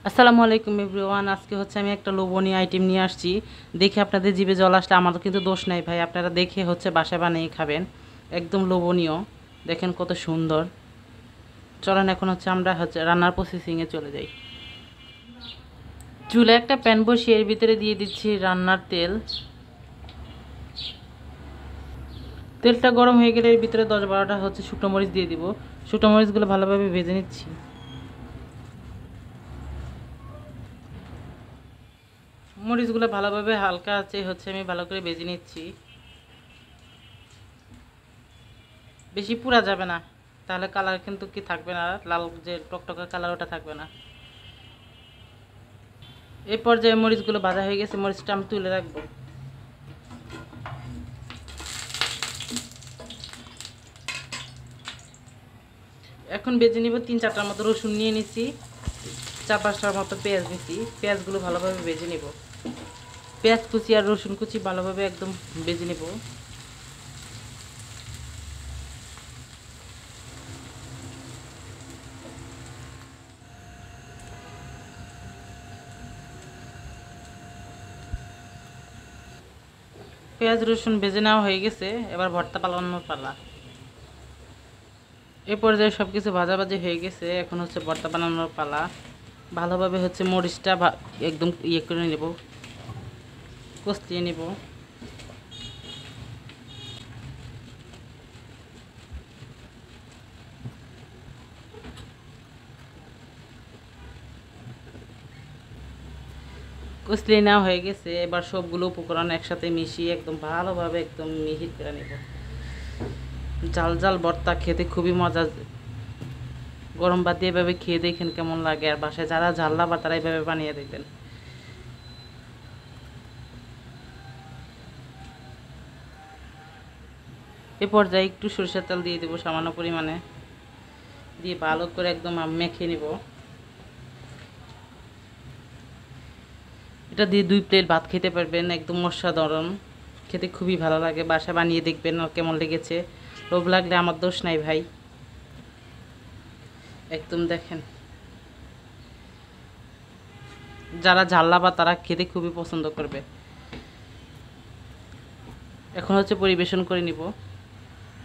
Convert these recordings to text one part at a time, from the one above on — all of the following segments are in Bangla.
আসসালামু আলাইকুম এভরিওয়ান। আজকে হচ্ছে আমি একটা লোভনীয় আইটেম নিয়ে আসছি। দেখে আপনাদের জিভে জল আসলে আমার কিন্তু দোষ নাই ভাই, আপনারা দেখে হচ্ছে বাসায় বানিয়ে খাবেন। একদম লোভনীয়, দেখেন কত সুন্দর। চলেন এখন হচ্ছে আমরা হচ্ছে রান্নার প্রসেসিংয়ে চলে যাই। চুলে একটা প্যান বসিয়ে এর ভিতরে দিয়ে দিচ্ছি রান্নার তেল। তেলটা গরম হয়ে গেলে এর ভিতরে 10-12টা হচ্ছে শুকনো মরিচ দিয়ে দিব। শুকনো মরিচগুলো ভালোভাবে ভেজে নিচ্ছি। মরিচগুলো ভালোভাবে হালকা আছে হচ্ছে আমি ভালো করে ভেজে নিচ্ছি। বেশি পুড়া যাবে না, তাহলে কালার কিন্তু কি থাকবে না, লাল যে টকটকা কালার ওটা থাকবে না। এই পর্যায়ে মরিচগুলো ভাজা হয়ে গেছে, মরিচটা আমি তুলে রাখবো। এখন বেজে নিব 3-4টার মতো রসুন নিয়ে নিছি, 4-5টার মতো পেঁয়াজ নিছি। পেঁয়াজগুলো ভালোভাবে ভেজে নিব। পেঁয়াজ কুচি আর রসুন কুচি ভালোভাবে একদম ভেজে নিব। পেঁয়াজ রসুন ভেজে নেওয়া হয়ে গেছে, এবার ভর্তা বানানোর পালা। এ পর্যায়ে সব কিছু ভাজাভাজি হয়ে গেছে, এখন হচ্ছে ভর্তা বানানোর পালা। ভালোভাবে হচ্ছে মরিচটা একদম ইয়ে করে নেব, কষিয়ে নেব। কষলিয়ে নেওয়া হয়ে গেছে, এবার সবগুলো উপকরণ একসাথে মিশিয়ে একদম ভালোভাবে একদম মিহি করে নেব। জাল জাল ভর্তা খেতে খুবই মজা। গরম ভাত দিয়ে এভাবে খেয়ে দেখেন কেমন লাগে, আর বাসায় যারা ঝাল না বা তারা এইভাবে বানিয়ে দেখবেন। এ পর্যায়ে একটু সরিষার তেল দিয়ে দেবো সামান্য পরিমাণে, দিয়ে ভালো করে একদম মেখে নিব। এটা দিয়ে 2 প্লেট ভাত খেতে পারবেন, একদম অসাধারণ খেতে, খুবই ভালো লাগে। বাসায় বানিয়ে দেখবেন কেমন লেগেছে। লোভ লাগলে আমার দোষ নাই ভাই। একদম দেখেন, যারা ঝাল্লা বা তারা খেতে খুবই পছন্দ করবে। এখন হচ্ছে পরিবেশন করে নিব।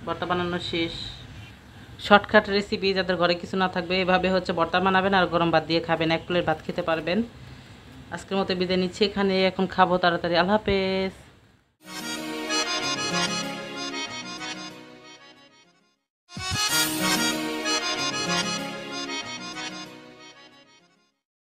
ভর্তা বানানো শেষ। শর্টকাট রেসিপি, যাদের ঘরে কিছু না থাকবে এভাবে হচ্ছে ভর্তা বানাবেন আর গরম ভাত দিয়ে খাবেন, 1 প্লেট ভাত খেতে পারবেন। আজকের মতো বিদায় নিচ্ছি এখানে, এখন খাবো তাড়াতাড়ি। আল্লাহ হাফেজ।